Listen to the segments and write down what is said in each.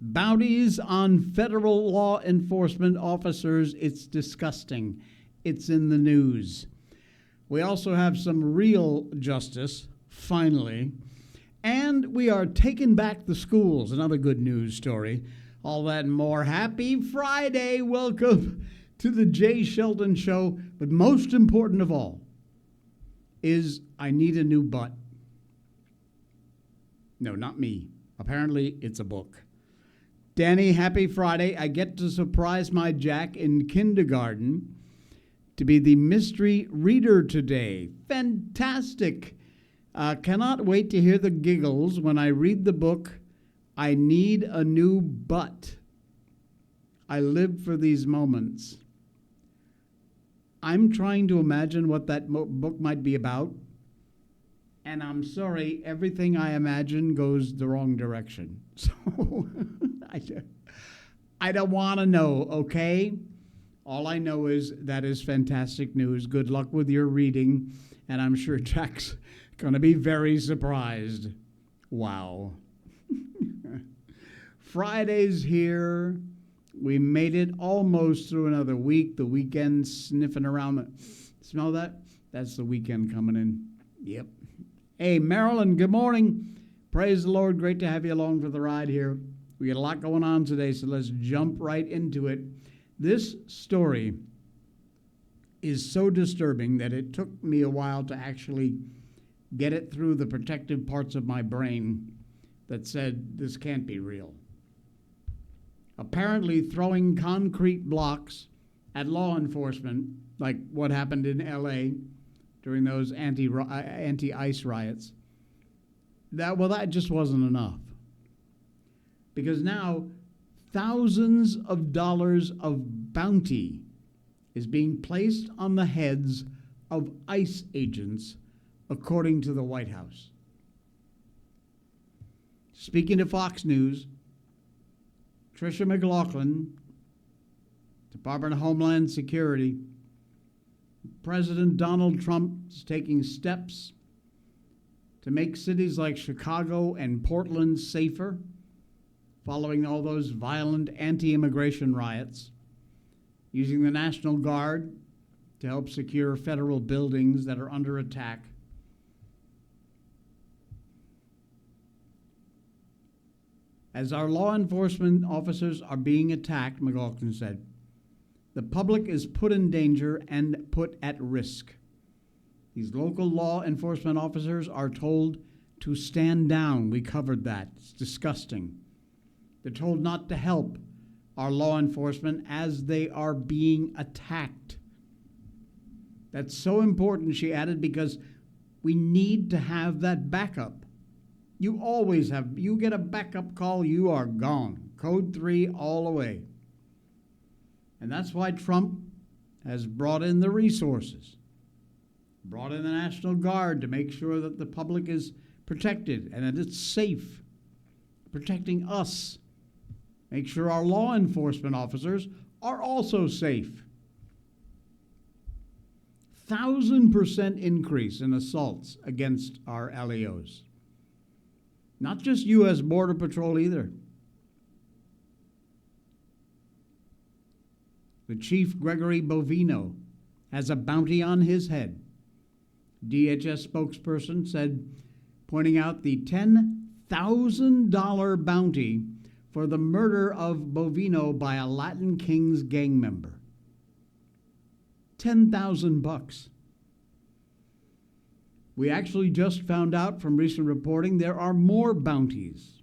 Bounties on federal law enforcement officers. It's disgusting. It's in the news. We also have some real justice, finally. And we are taking back the schools. Another good news story. All that and more. Happy Friday. Welcome to the Jay Sheldon Show. But most important of all is I need a new butt. No, not me. Apparently, it's a book. Danny, happy Friday. I get to surprise my Jack in kindergarten to be the mystery reader today. Fantastic. Cannot wait to hear the giggles when I read the book, I Need a New Butt. I live for these moments. I'm trying to imagine what that book might be about. And I'm sorry, everything I imagine goes the wrong direction. So I don't want to know, okay? All I know is that is fantastic news. Good luck with your reading. And I'm sure Jack's going to be very surprised. Wow. Friday's here. We made it almost through another week. The weekend sniffing around. Smell that? That's the weekend coming in. Yep. Hey, Marilyn, good morning. Praise the Lord. Great to have you along for the ride here. We got a lot going on today, so let's jump right into it. This story is so disturbing that it took me a while to actually get it through the protective parts of my brain that said this can't be real. Apparently, throwing concrete blocks at law enforcement, like what happened in L.A., during those anti-ICE riots, that just wasn't enough. Because now thousands of dollars of bounty is being placed on the heads of ICE agents, according to the White House. Speaking to Fox News, Tricia McLaughlin, Department of Homeland Security, President Donald Trump is taking steps to make cities like Chicago and Portland safer following all those violent anti-immigration riots, using the National Guard to help secure federal buildings that are under attack. As our law enforcement officers are being attacked, McLaughlin said, the public is put in danger and put at risk. These local law enforcement officers are told to stand down. We covered that. It's disgusting. They're told not to help our law enforcement as they are being attacked. That's so important, she added, because we need to have that backup. You always have. You get a backup call, you are gone. Code 3 all the way. And that's why Trump has brought in the resources, brought in the National Guard to make sure that the public is protected and that it's safe, protecting us. Make sure our law enforcement officers are also safe. 1,000% increase in assaults against our LEOs. Not just U.S. Border Patrol either. The Chief Gregory Bovino has a bounty on his head. DHS spokesperson said, pointing out the $10,000 bounty for the murder of Bovino by a Latin Kings gang member. $10,000. We actually just found out from recent reporting there are more bounties.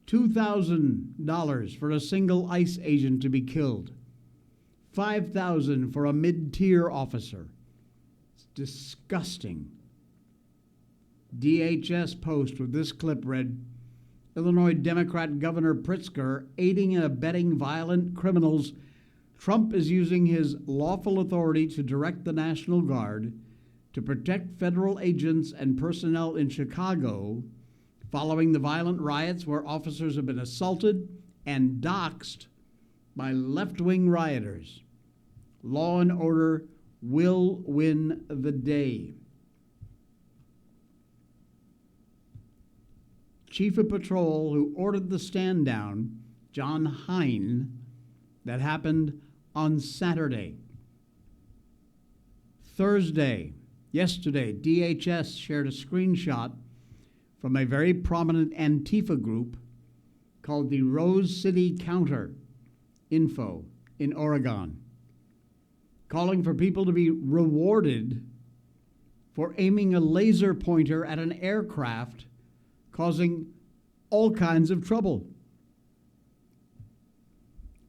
$2,000 for a single ICE agent to be killed. $5,000 for a mid-tier officer. It's disgusting. DHS post with this clip read, Illinois Democrat Governor Pritzker aiding and abetting violent criminals. Trump is using his lawful authority to direct the National Guard to protect federal agents and personnel in Chicago following the violent riots where officers have been assaulted and doxxed by left-wing rioters. Law and order will win the day. Chief of Patrol, who ordered the stand down, John Hine, that happened on Saturday. Thursday, yesterday, DHS shared a screenshot from a very prominent Antifa group called the Rose City Counter Info in Oregon, calling for people to be rewarded for aiming a laser pointer at an aircraft, causing all kinds of trouble.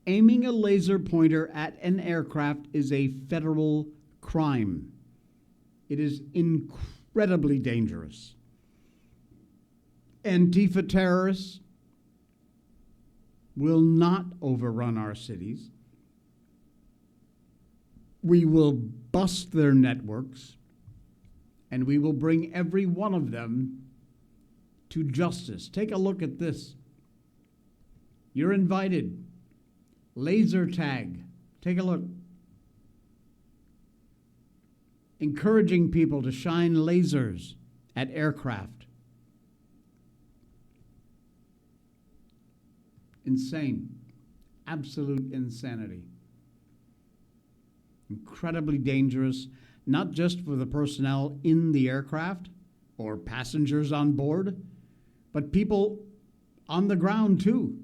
Aiming a laser pointer at an aircraft is a federal crime. It is incredibly dangerous. Antifa terrorists will not overrun our cities. We will bust their networks, and we will bring every one of them to justice. Take a look at this. You're invited. Laser tag. Take a look. Encouraging people to shine lasers at aircraft. Insane. Absolute insanity. Incredibly dangerous, not just for the personnel in the aircraft or passengers on board, but people on the ground too.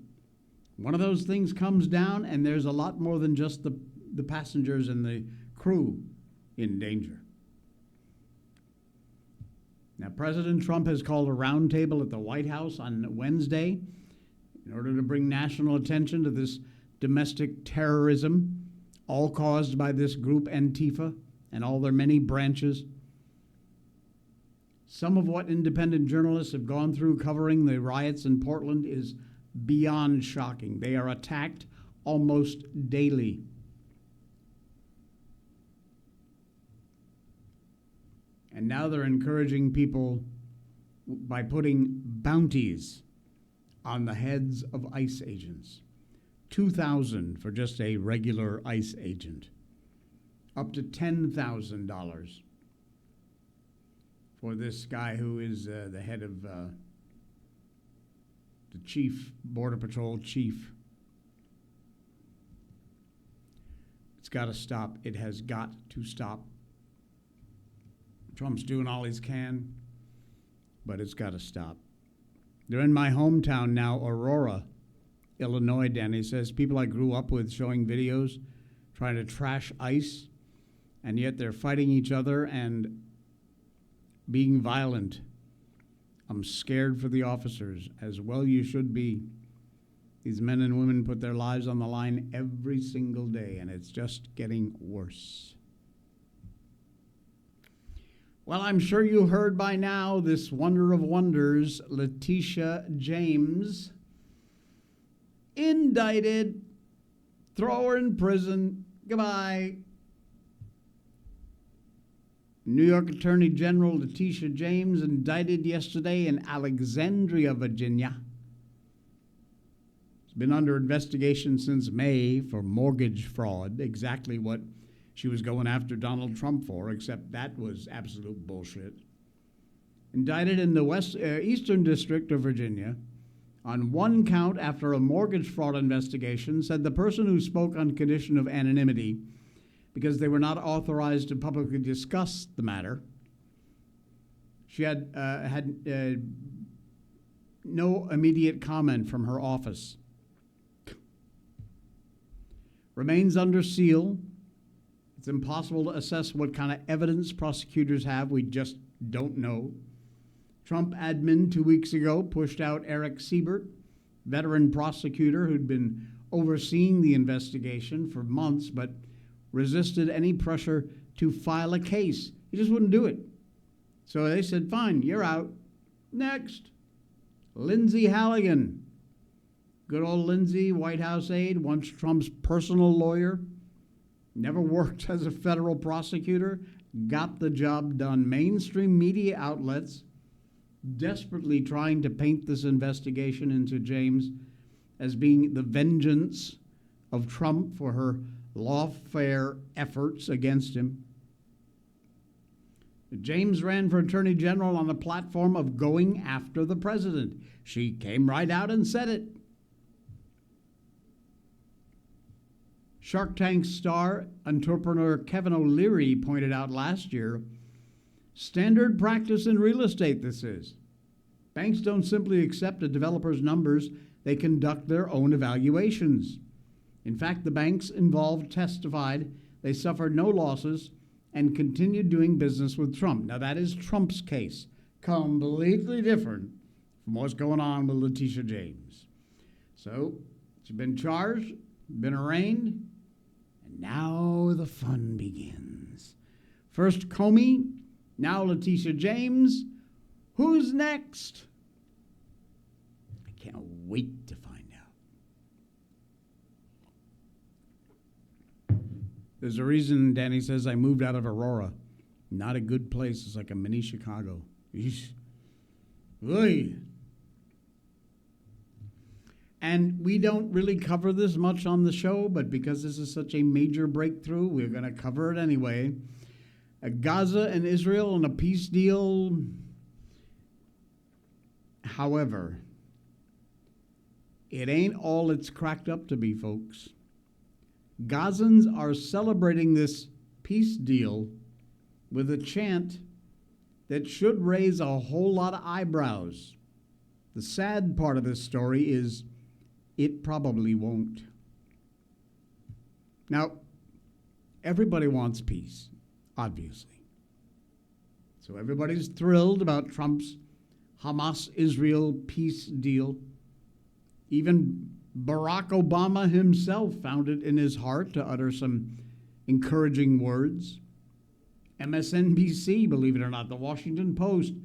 One of those things comes down and there's a lot more than just the passengers and the crew in danger. Now, President Trump has called a roundtable at the White House on Wednesday in order to bring national attention to this domestic terrorism, all caused by this group Antifa and all their many branches. Some of what independent journalists have gone through covering the riots in Portland is beyond shocking. They are attacked almost daily. And now they're encouraging people by putting bounties on the heads of ICE agents. $2,000 for just a regular ICE agent. Up to $10,000 for this guy who is the head of the chief, Border Patrol chief. It's got to stop. It has got to stop. Trump's doing all he can, but it's got to stop. They're in my hometown now, Aurora, Illinois, Danny says. People I grew up with showing videos, trying to trash ICE, and yet they're fighting each other and being violent. I'm scared for the officers, as well you should be. These men and women put their lives on the line every single day, and it's just getting worse. Well, I'm sure you heard by now this wonder of wonders, Letitia James, indicted, throw her in prison, goodbye. New York Attorney General Letitia James indicted yesterday in Alexandria, Virginia. She's been under investigation since May for mortgage fraud, exactly what she was going after Donald Trump for, except that was absolute bullshit. Indicted in the Eastern District of Virginia on one count after a mortgage fraud investigation, said the person who spoke on condition of anonymity because they were not authorized to publicly discuss the matter. She had no immediate comment from her office. Remains under seal. It's impossible to assess what kind of evidence prosecutors have. We just don't know. Trump admin 2 weeks ago pushed out Eric Siebert, veteran prosecutor who'd been overseeing the investigation for months, but resisted any pressure to file a case. He just wouldn't do it. So they said, fine, you're out. Next, Lindsay Halligan. Good old Lindsay, White House aide, once Trump's personal lawyer. Never worked as a federal prosecutor, got the job done. Mainstream media outlets desperately trying to paint this investigation into James as being the vengeance of Trump for her lawfare efforts against him. James ran for Attorney General on the platform of going after the president. She came right out and said it. Shark Tank star entrepreneur Kevin O'Leary pointed out last year, standard practice in real estate this is. Banks don't simply accept a developer's numbers, they conduct their own evaluations. In fact, the banks involved testified they suffered no losses and continued doing business with Trump. Now, that is Trump's case, completely different from what's going on with Letitia James. So, she's been charged, been arraigned, and now the fun begins. First Comey, now Letitia James. Who's next? I can't wait to find out. There's a reason Danny says I moved out of Aurora. Not a good place. It's like a mini Chicago. Eesh. Oy. And we don't really cover this much on the show, but because this is such a major breakthrough, we're going to cover it anyway. Gaza and Israel on a peace deal. However, it ain't all it's cracked up to be, folks. Gazans are celebrating this peace deal with a chant that should raise a whole lot of eyebrows. The sad part of this story is it probably won't. Now, everybody wants peace, obviously. So everybody's thrilled about Trump's Hamas-Israel peace deal. Even Barack Obama himself found it in his heart to utter some encouraging words. MSNBC, believe it or not, the Washington Post,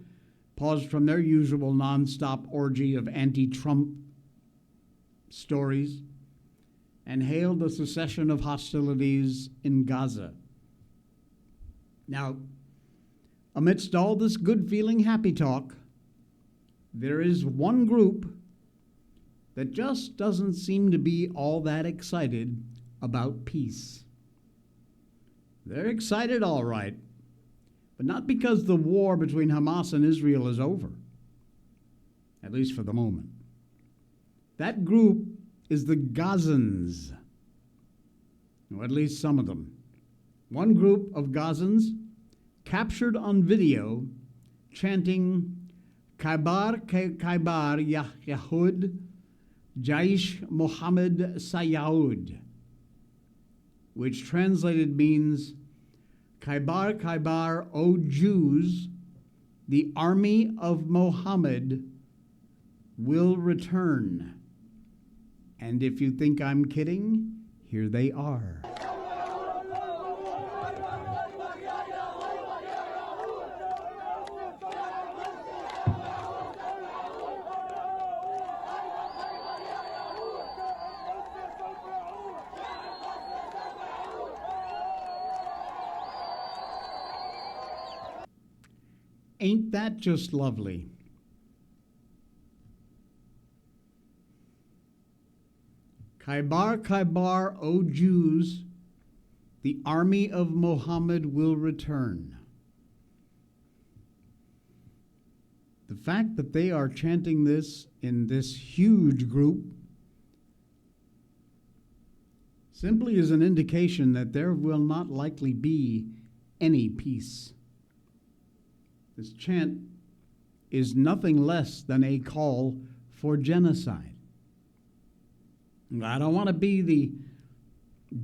paused from their usual nonstop orgy of anti-Trump stories and hailed the cessation of hostilities in Gaza. Now, amidst all this good-feeling happy talk, there is one group that just doesn't seem to be all that excited about peace. They're excited, all right, but not because the war between Hamas and Israel is over, at least for the moment. That group is the Gazans, or at least some of them. One group of Gazans captured on video chanting Khaybar Yahud Jaish Mohammed Sayyid, which translated means Khaybar, Khaybar, O Jews, the army of Mohammed will return. And if you think I'm kidding, here they are. Ain't that just lovely? Khaybar, Khaybar, O Jews, the army of Mohammed will return. The fact that they are chanting this in this huge group simply is an indication that there will not likely be any peace. This chant is nothing less than a call for genocide. I don't want to be the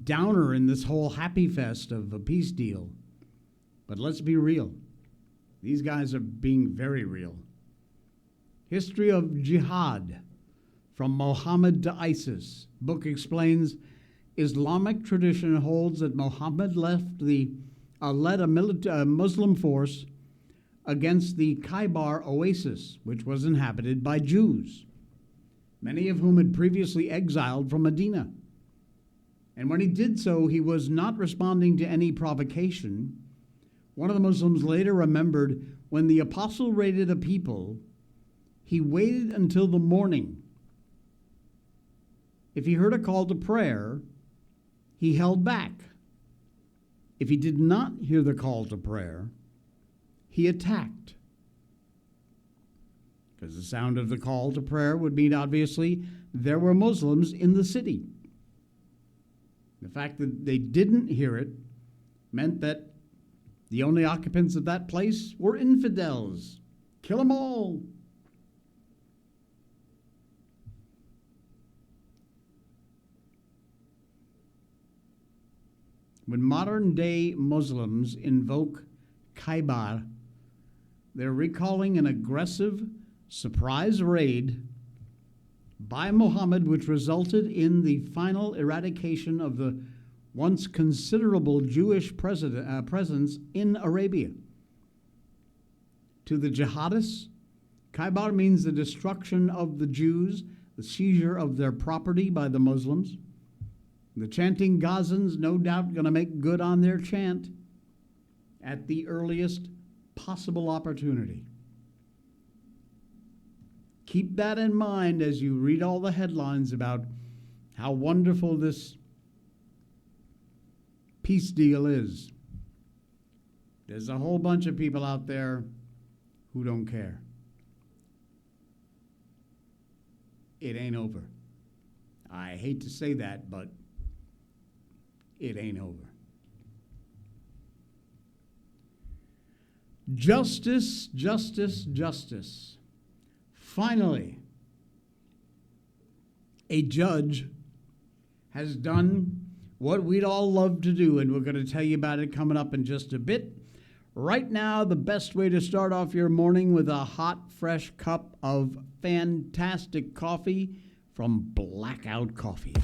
downer in this whole happy fest of a peace deal, but let's be real. These guys are being very real. History of Jihad, from Muhammad to ISIS. Book explains Islamic tradition holds that Muhammad led a Muslim force against the Khaybar oasis, which was inhabited by Jews, many of whom had previously exiled from Medina. And when he did so, he was not responding to any provocation. One of the Muslims later remembered when the apostle raided a people, he waited until the morning. If he heard a call to prayer, he held back. If he did not hear the call to prayer, he attacked. Because the sound of the call to prayer would mean, obviously, there were Muslims in the city. The fact that they didn't hear it meant that the only occupants of that place were infidels. Kill them all. When modern-day Muslims invoke Khaybar, they're recalling an aggressive surprise raid by Muhammad, which resulted in the final eradication of the once considerable Jewish presence in Arabia. To the jihadists, Khaybar means the destruction of the Jews, the seizure of their property by the Muslims. The chanting Gazans no doubt going to make good on their chant at the earliest possible opportunity. Keep that in mind as you read all the headlines about how wonderful this peace deal is. There's a whole bunch of people out there who don't care. It ain't over. I hate to say that, but it ain't over. Justice, justice, justice. Finally, a judge has done what we'd all love to do, and we're going to tell you about it coming up in just a bit. Right now, the best way to start off your morning with a hot, fresh cup of fantastic coffee from Blackout Coffee.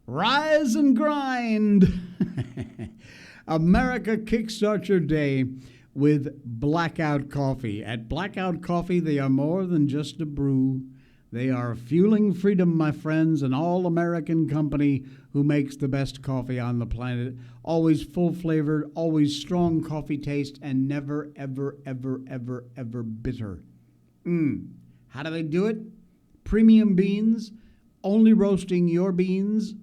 Rise and grind. America, kickstart your day with Blackout Coffee. At Blackout Coffee, they are more than just a brew. They are fueling freedom, my friends, an all-American company who makes the best coffee on the planet. Always full-flavored, always strong coffee taste, and never, ever, ever, ever, ever bitter. How do they do it? Premium beans, only roasting your beans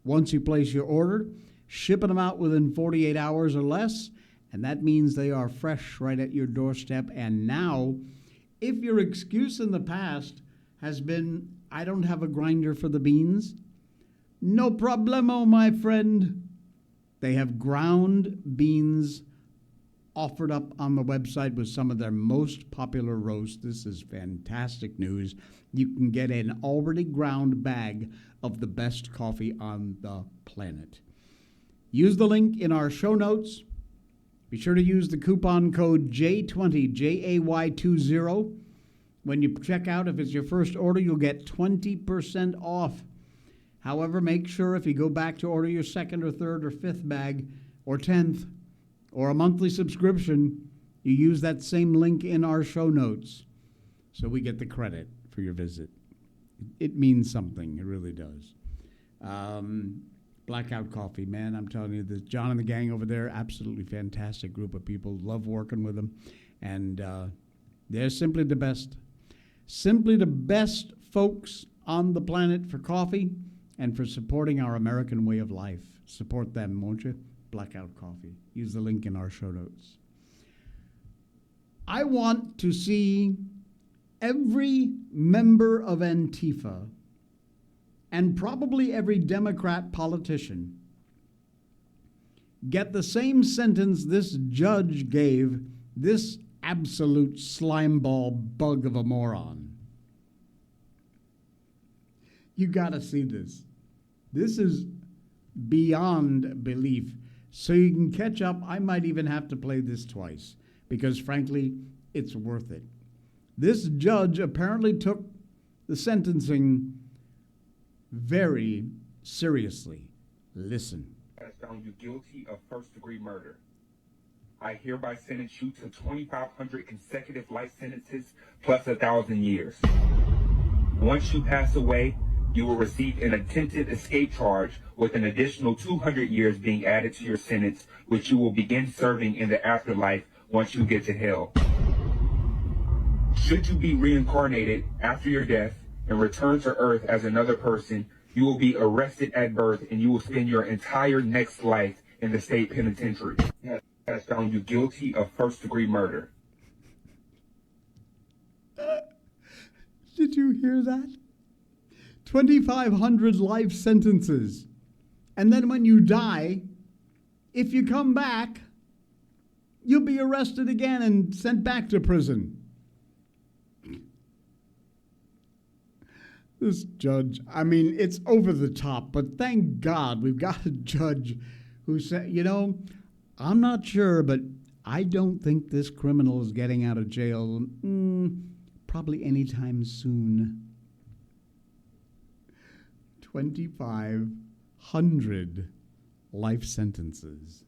once you place your order, shipping them out within 48 hours or less, and that means they are fresh right at your doorstep. And now, if your excuse in the past has been, I don't have a grinder for the beans, no problemo, my friend. They have ground beans offered up on the website with some of their most popular roasts. This is fantastic news. You can get an already ground bag of the best coffee on the planet. Use the link in our show notes. Be sure to use the coupon code J20, JAY20. When you check out, if it's your first order, you'll get 20% off. However, make sure if you go back to order your second or third or fifth bag or 10th or a monthly subscription, you use that same link in our show notes so we get the credit for your visit. It means something. It really does. Blackout Coffee, man, I'm telling you, John and the gang over there, absolutely fantastic group of people. Love working with them. And they're simply the best. Simply the best folks on the planet for coffee and for supporting our American way of life. Support them, won't you? Blackout Coffee. Use the link in our show notes. I want to see every member of Antifa and probably every Democrat politician get the same sentence this judge gave this absolute slimeball bug of a moron. You got to see this. This is beyond belief. So you can catch up. I might even have to play this twice because, frankly, it's worth it. This judge apparently took the sentencing very seriously. Listen. I found you guilty of first-degree murder. I hereby sentence you to 2,500 consecutive life sentences plus 1,000 years. Once you pass away, you will receive an attempted escape charge with an additional 200 years being added to your sentence, which you will begin serving in the afterlife once you get to hell. Should you be reincarnated after your death and return to Earth as another person, you will be arrested at birth and you will spend your entire next life in the state penitentiary. Has found you guilty of first-degree murder. Did you hear that? 2,500 life sentences. And then when you die, if you come back, you'll be arrested again and sent back to prison. This judge, I mean, it's over the top, but thank God we've got a judge who said, you know, I'm not sure, but I don't think this criminal is getting out of jail probably anytime soon. 2,500 life sentences.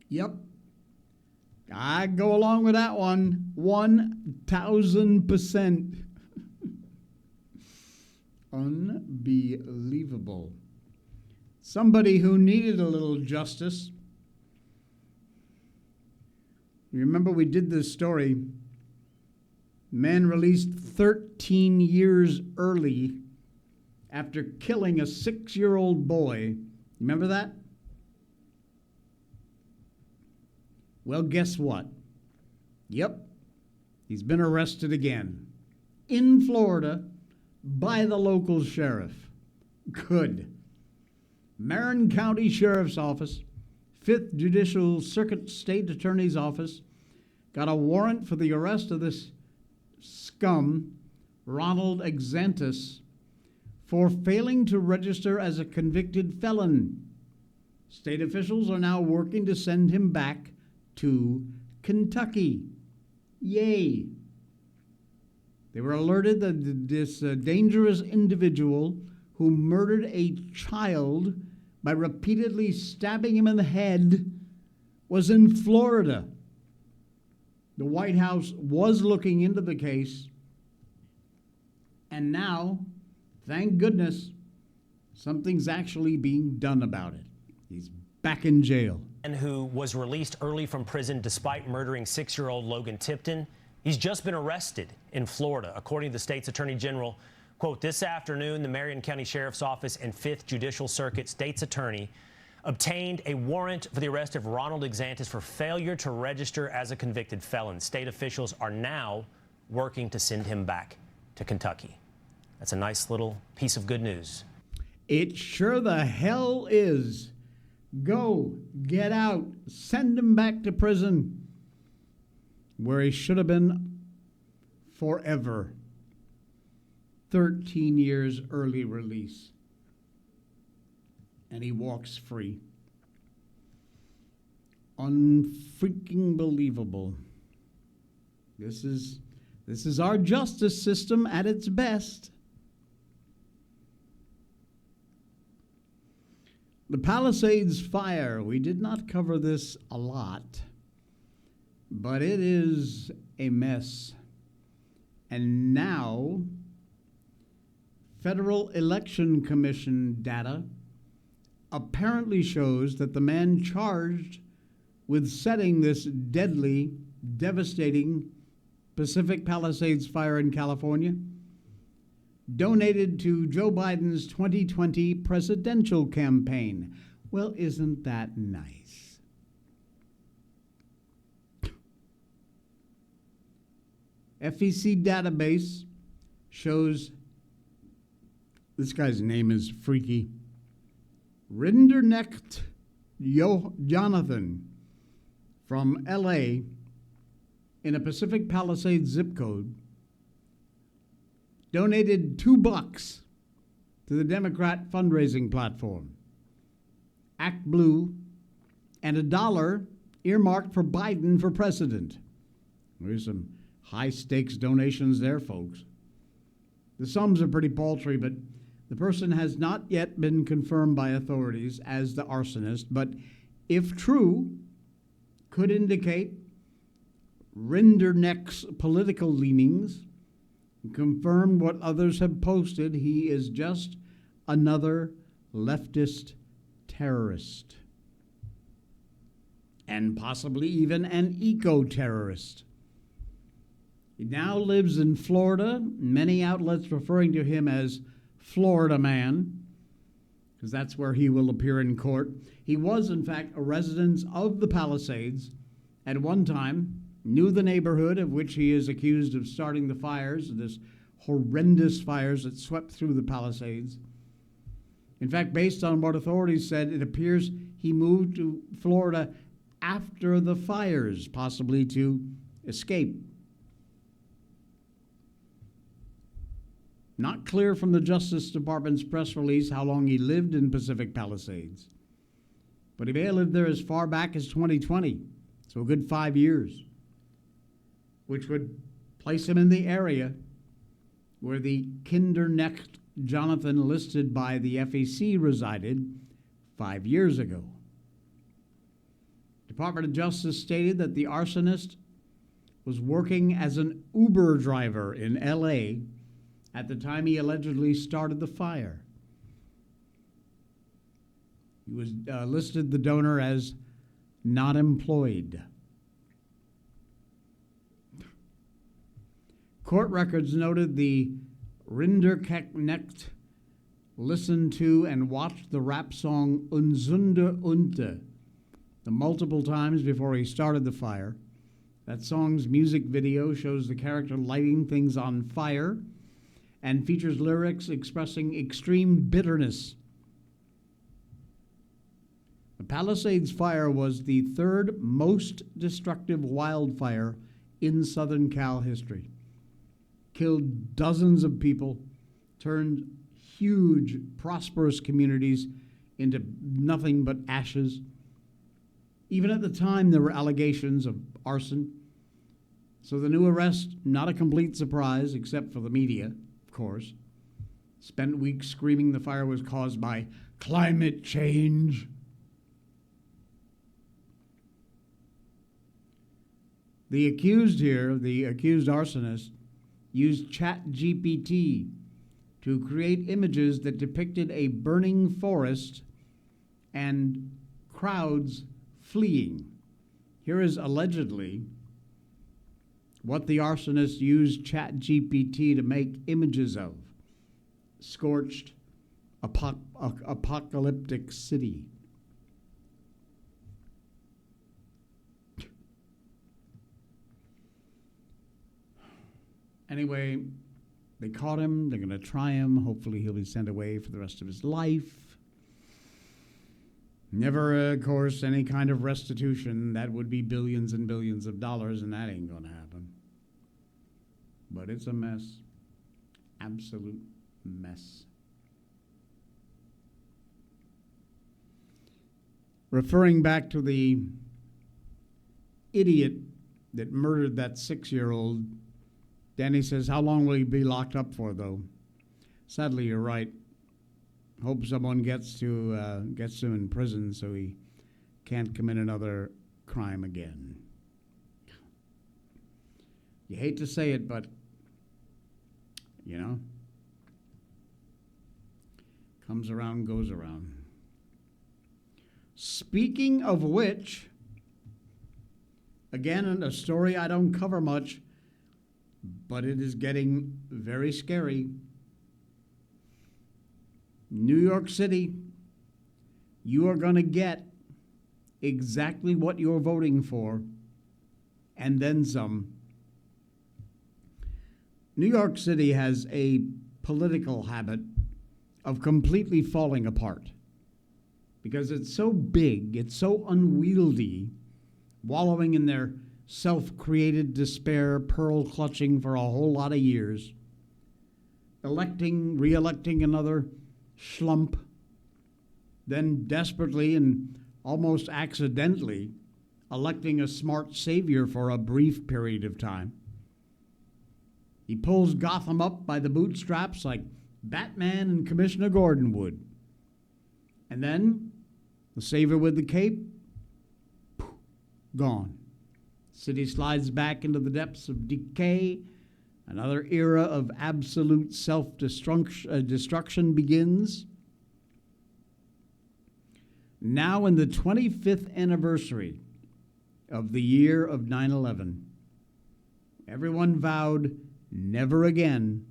Yep. I go along with that one. 1,000%. Unbelievable. Somebody who needed a little justice. Remember we did this story. Man released 13 years early after killing a 6-year-old boy. Remember that? Well, guess what? Yep, he's been arrested again in Florida by the local sheriff. Good. Marin County Sheriff's Office, 5th Judicial Circuit State Attorney's Office, got a warrant for the arrest of this scum, Ronald Exantis, for failing to register as a convicted felon. State officials are now working to send him back to Kentucky. Yay! They were alerted that this dangerous individual who murdered a child by repeatedly stabbing him in the head was in Florida. The White House was looking into the case, and now, thank goodness, something's actually being done about it. He's back in jail. And who was released early from prison despite murdering 6-year-old Logan Tipton. He's just been arrested in Florida, according to the state's attorney general. Quote, this afternoon, the Marion County Sheriff's Office and 5th Judicial Circuit state's attorney obtained a warrant for the arrest of Ronald Exantis for failure to register as a convicted felon. State officials are now working to send him back to Kentucky. That's a nice little piece of good news. It sure the hell is. Go, get out, send him back to prison, where he should have been forever. 13 years early release. And he walks free. Unfreaking believable. This is our justice system at its best. The Palisades fire, we did not cover this a lot, but it is a mess. And now, Federal Election Commission data apparently shows that the man charged with setting this deadly, devastating Pacific Palisades fire in California donated to Joe Biden's 2020 presidential campaign. Well, isn't that nice? FEC database shows this guy's name is freaky. Rinderknecht Jonathan from LA in a Pacific Palisades zip code donated $2 to the Democrat fundraising platform, Act Blue, and $1 earmarked for Biden for president. There's some high-stakes donations there, folks. The sums are pretty paltry, but the person has not yet been confirmed by authorities as the arsonist, but if true, could indicate Rinderknecht's political leanings and confirmed what others have posted. He is just another leftist terrorist, and possibly even an eco-terrorist. He now lives in Florida, many outlets referring to him as Florida Man, because that's where he will appear in court. He was, in fact, a resident of the Palisades at one time, knew the neighborhood of which he is accused of starting the fires, this horrendous fires that swept through the Palisades. In fact, based on what authorities said, it appears he moved to Florida after the fires, possibly to escape. Not clear from the Justice Department's press release how long he lived in Pacific Palisades, but he may have lived there as far back as 2020, so a good 5 years, which would place him in the area where the kinder-necked Jonathan listed by the FEC resided 5 years ago. Department of Justice stated that the arsonist was working as an Uber driver in LA at the time he allegedly started the fire. He was listed the donor as not employed. Court records noted the Rinderknecht listened to and watched the rap song Unzunde Unte the multiple times before he started the fire. That song's music video shows the character lighting things on fire and features lyrics expressing extreme bitterness. The Palisades fire was the third most destructive wildfire in Southern Cal history. Killed dozens of people, turned huge, prosperous communities into nothing but ashes. Even at the time, there were allegations of arson. So the new arrest, not a complete surprise, except for the media, of course. Spent weeks screaming the fire was caused by climate change. The accused here, the accused arsonist, used ChatGPT to create images that depicted a burning forest and crowds fleeing. Here is allegedly what the arsonist used ChatGPT to make images of: scorched, apocalyptic city. Anyway, they caught him. They're going to try him. Hopefully he'll be sent away for the rest of his life. Never, of course, any kind of restitution. That would be billions and billions of dollars, and that ain't going to happen. But it's a mess. Absolute mess. Referring back to the idiot that murdered that 6-year-old, Danny says, how long will he be locked up for, though? Sadly, you're right. Hope someone gets him in prison so he can't commit another crime again. You hate to say it, but, you know, comes around, goes around. Speaking of which, again, a story I don't cover much, but it is getting very scary. New York City, you are going to get exactly what you're voting for, and then some. New York City has a political habit of completely falling apart because it's so big, it's so unwieldy, wallowing in their self-created despair, pearl-clutching for a whole lot of years, re-electing another schlump, then desperately and almost accidentally electing a smart savior for a brief period of time. He pulls Gotham up by the bootstraps like Batman and Commissioner Gordon would. And then the savior with the cape, gone. City slides back into the depths of decay, Another era of absolute self-destruction begins. Now in the 25th anniversary of the year of 9/11, everyone vowed never again.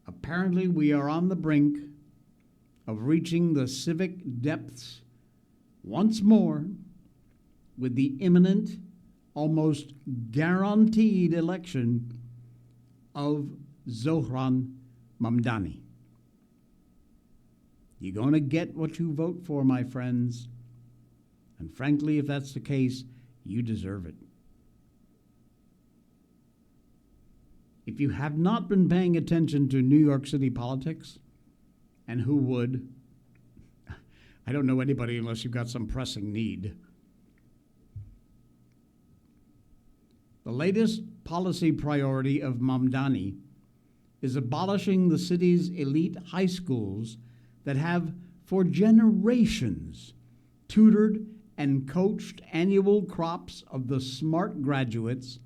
Apparently, we are on the brink of reaching the civic depths once more with the imminent, almost guaranteed election of Zohran Mamdani. You're going to get what you vote for, my friends. And frankly, if that's the case, you deserve it. If you have not been paying attention to New York City politics, and who would? I don't know anybody unless you've got some pressing need. The latest policy priority of Mamdani is abolishing the city's elite high schools that have, for generations, tutored and coached annual crops of the smart graduates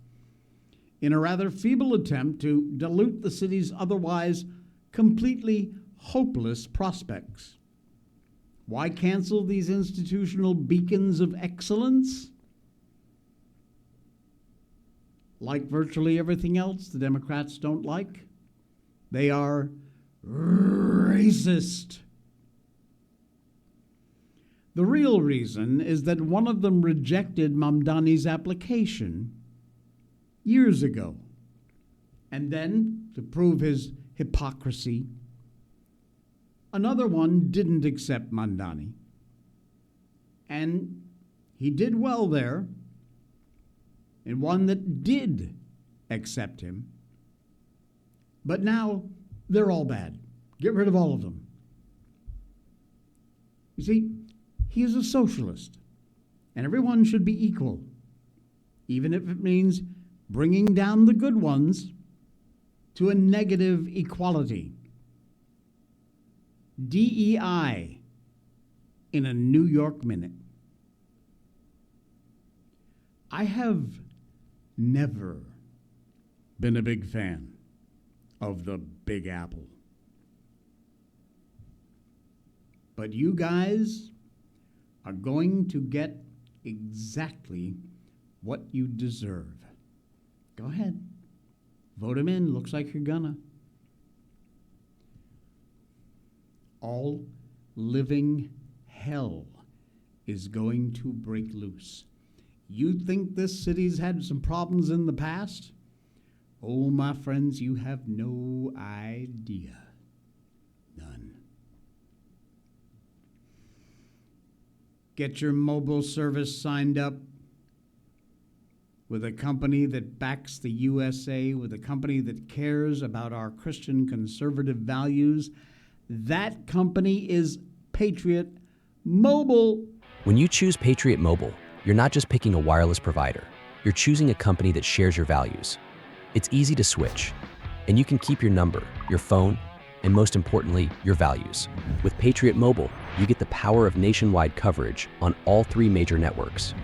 in a rather feeble attempt to dilute the city's otherwise completely hopeless prospects. Why cancel these institutional beacons of excellence? Like virtually everything else the Democrats don't like, they are racist. The real reason is that one of them rejected Mamdani's application years ago. And then, to prove his hypocrisy, another one didn't accept Mamdani. And he did well there, and one that did accept him. But now they're all bad. Get rid of all of them. You see, he is a socialist, and everyone should be equal, even if it means bringing down the good ones to a negative equality. DEI in a New York minute. I have never been a big fan of the Big Apple. But you guys are going to get exactly what you deserve. Go ahead. Vote him in. Looks like you're gonna. All living hell is going to break loose. You think this city's had some problems in the past? Oh, my friends, you have no idea. None. Get your mobile service signed up with a company that backs the USA, with a company that cares about our Christian conservative values. That company is Patriot Mobile. When you choose Patriot Mobile, you're not just picking a wireless provider. You're choosing a company that shares your values. It's easy to switch, and you can keep your number, your phone, and most importantly, your values. With Patriot Mobile, you get the power of nationwide coverage on all 3 major networks.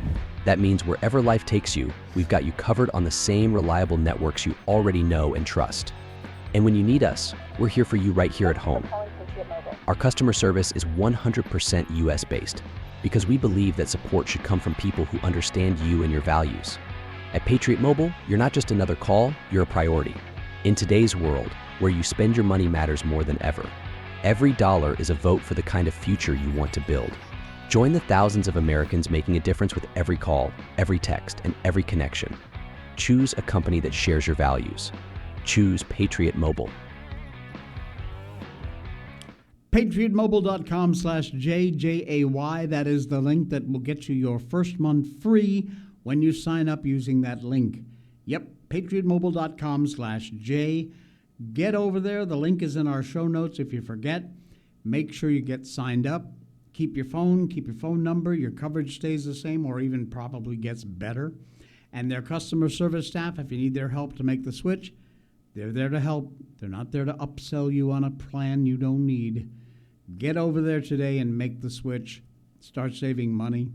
That means wherever life takes you, we've got you covered on the same reliable networks you already know and trust. And when you need us, we're here for you right here at home. Our customer service is 100% US-based because we believe that support should come from people who understand you and your values. At Patriot Mobile, you're not just another call, you're a priority. In today's world, where you spend your money matters more than ever, every dollar is a vote for the kind of future you want to build. Join the thousands of Americans making a difference with every call, every text, and every connection. Choose a company that shares your values. Choose Patriot Mobile. PatriotMobile.com/JJAY. That is the link that will get you your first month free when you sign up using that link. Yep, PatriotMobile.com/J. Get over there. The link is in our show notes. If you forget, make sure you get signed up. Keep your phone number. Your coverage stays the same or even probably gets better. And their customer service staff, if you need their help to make the switch, they're there to help. They're not there to upsell you on a plan you don't need. Get over there today and make the switch. Start saving money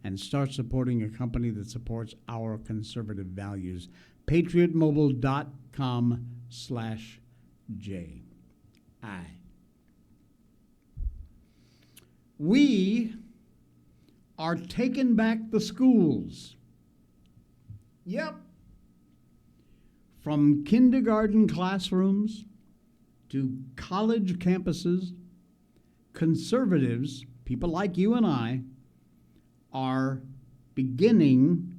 and start supporting a company that supports our conservative values. patriotmobile.com/J. We are taking back the schools. Yep. From kindergarten classrooms to college campuses, conservatives, people like you and I, are beginning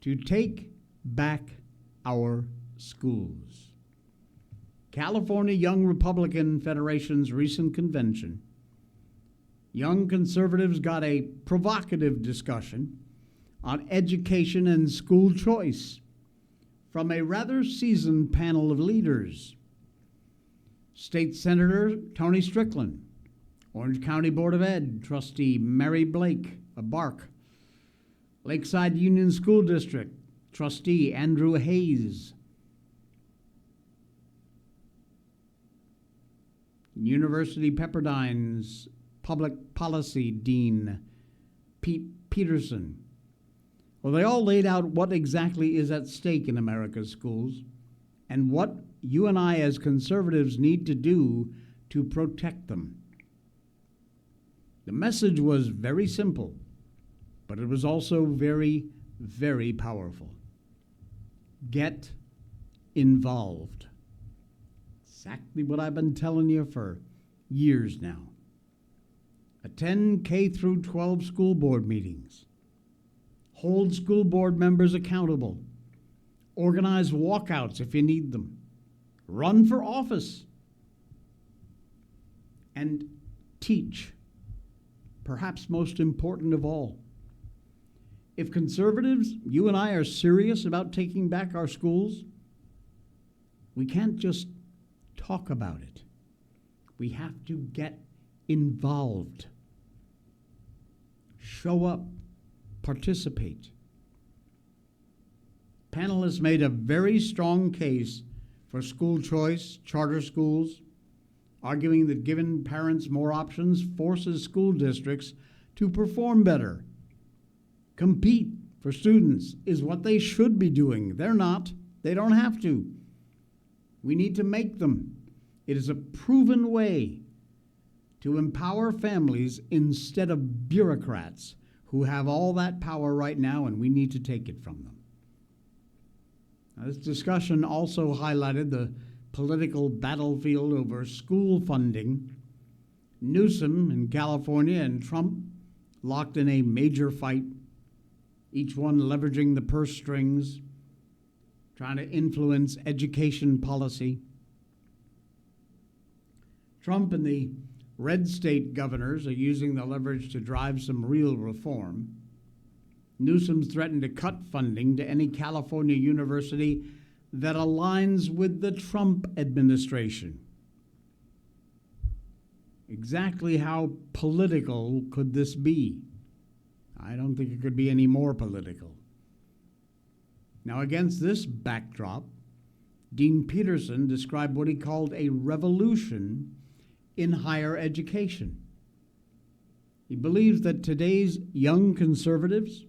to take back our schools. California Young Republican Federation's recent convention, young conservatives got a provocative discussion on education and school choice from a rather seasoned panel of leaders. State Senator Tony Strickland, Orange County Board of Ed Trustee Mary Blake of Bark, Lakeside Union School District Trustee Andrew Hayes, University Pepperdine's Public Policy Dean Pete Peterson. Well, they all laid out what exactly is at stake in America's schools and what you and I as conservatives need to do to protect them. The message was very simple, but it was also very, very powerful. Get involved. Exactly what I've been telling you for years now. Attend K through 12 school board meetings. Hold school board members accountable. Organize walkouts if you need them. Run for office. And teach. Perhaps most important of all. If conservatives, you and I, are serious about taking back our schools, we can't just talk about it. We have to get involved. Show up. Participate. Panelists made a very strong case for school choice, charter schools, arguing that giving parents more options forces school districts to perform better. Compete for students is what they should be doing. They're not. They don't have to. We need to make them. It is a proven way to empower families instead of bureaucrats who have all that power right now, and we need to take it from them. Now, this discussion also highlighted the political battlefield over school funding. Newsom in California and Trump locked in a major fight, each one leveraging the purse strings, trying to influence education policy. Trump and the red state governors are using the leverage to drive some real reform. Newsom's threatened to cut funding to any California university that aligns with the Trump administration. Exactly how political could this be? I don't think it could be any more political. Now, against this backdrop, Dean Peterson described what he called a revolution in higher education. He believes that today's young conservatives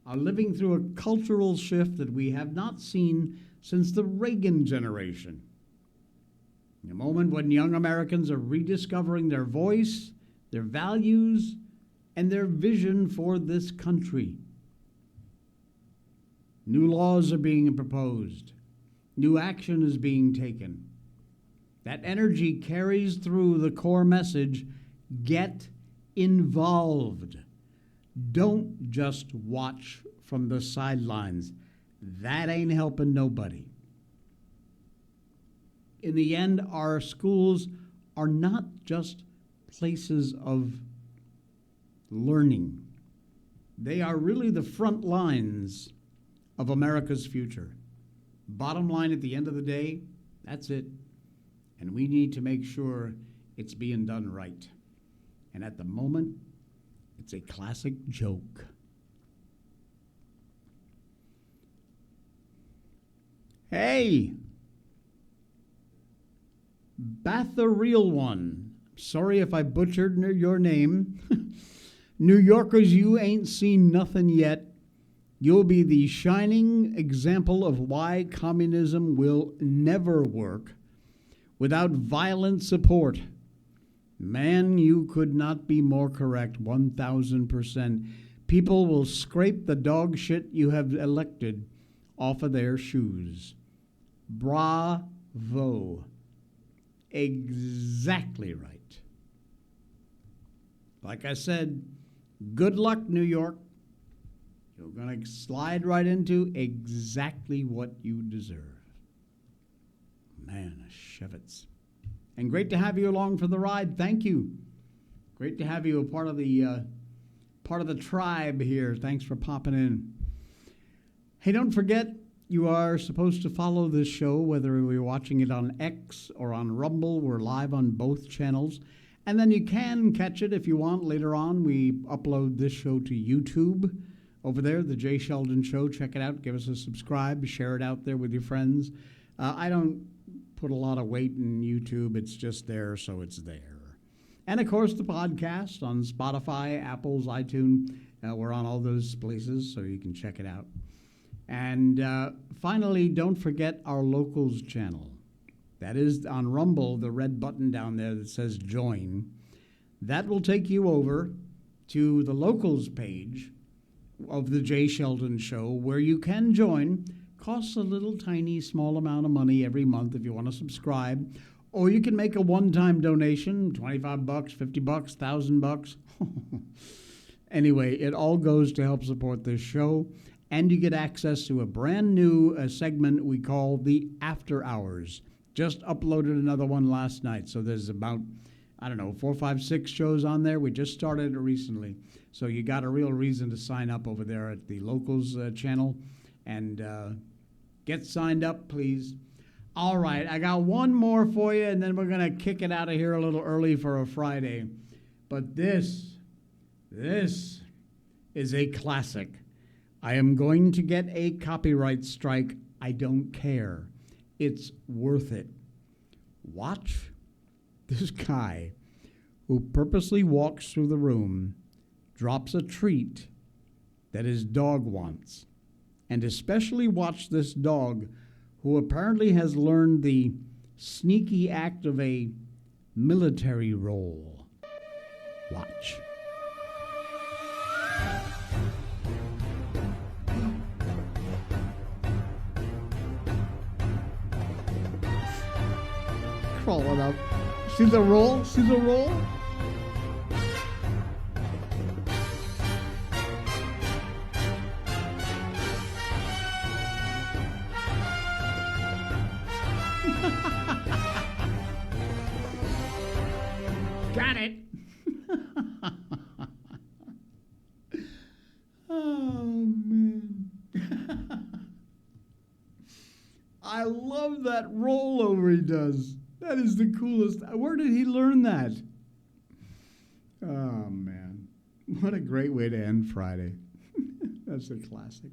are living through a cultural shift that we have not seen since the Reagan generation. In a moment when young Americans are rediscovering their voice, their values, and their vision for this country. New laws are being proposed. New action is being taken. That energy carries through the core message: get involved. Don't just watch from the sidelines. That ain't helping nobody. In the end, our schools are not just places of learning. They are really the front lines of America's future. Bottom line, at the end of the day, that's it. And we need to make sure it's being done right. And at the moment, it's a classic joke. Hey! Bath the Real One. Sorry if I butchered your name. New Yorkers, you ain't seen nothing yet. You'll be the shining example of why communism will never work without violent support. Man, you could not be more correct, 1,000%. People will scrape the dog shit you have elected off of their shoes. Bravo. Exactly right. Like I said, good luck, New York. You're going to slide right into exactly what you deserve. Man, Shevitz. And great to have you along for the ride. Thank you. Great to have you a part of the tribe here. Thanks for popping in. Hey, don't forget, you are supposed to follow this show, whether you're watching it on X or on Rumble. We're live on both channels. And then you can catch it if you want later on. We upload this show to YouTube. Over there, the Jay Sheldon Show. Check it out. Give us a subscribe. Share it out there with your friends. I don't put a lot of weight in YouTube. It's just there, so it's there. And, of course, the podcast on Spotify, Apple's, iTunes. We're on all those places, so you can check it out. And finally, don't forget our Locals channel. That is on Rumble, the red button down there that says Join. That will take you over to the Locals page of the Jay Sheldon Show, where you can join. Costs a little tiny small amount of money every month if you want to subscribe, or you can make a one-time donation, $25, $50, $1,000. Anyway, it all goes to help support this show, and you get access to a brand new segment we call the After Hours. Just uploaded another one last night, so there's about 4, 5, 6 shows on there. We just started it recently. So you got a real reason to sign up over there at the Locals channel. And get signed up, please. All right, I got one more for you, and then we're going to kick it out of here a little early for a Friday. But this is a classic. I am going to get a copyright strike. I don't care. It's worth it. Watch this guy who purposely walks through the room, drops a treat that his dog wants. And especially watch this dog who apparently has learned the sneaky act of a military role. Watch. Crawling up. See the roll? See the roll? Got it. Oh, man. I love that rollover he does. That is the coolest. Where did he learn that? Oh, man. What a great way to end Friday. That's a classic.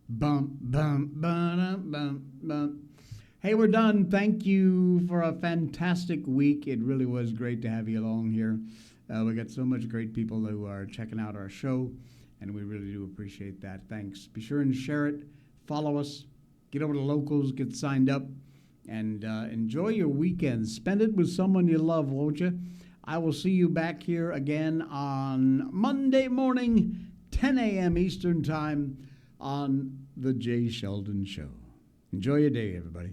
Bump, bump, bump, bump, bump. Hey, we're done. Thank you for a fantastic week. It really was great to have you along here. We got so much great people who are checking out our show, and we really do appreciate that. Thanks. Be sure and share it. Follow us. Get over to Locals. Get signed up. And enjoy your weekend. Spend it with someone you love, won't you? I will see you back here again on Monday morning, 10 a.m. Eastern Time on The Jay Sheldon Show. Enjoy your day, everybody.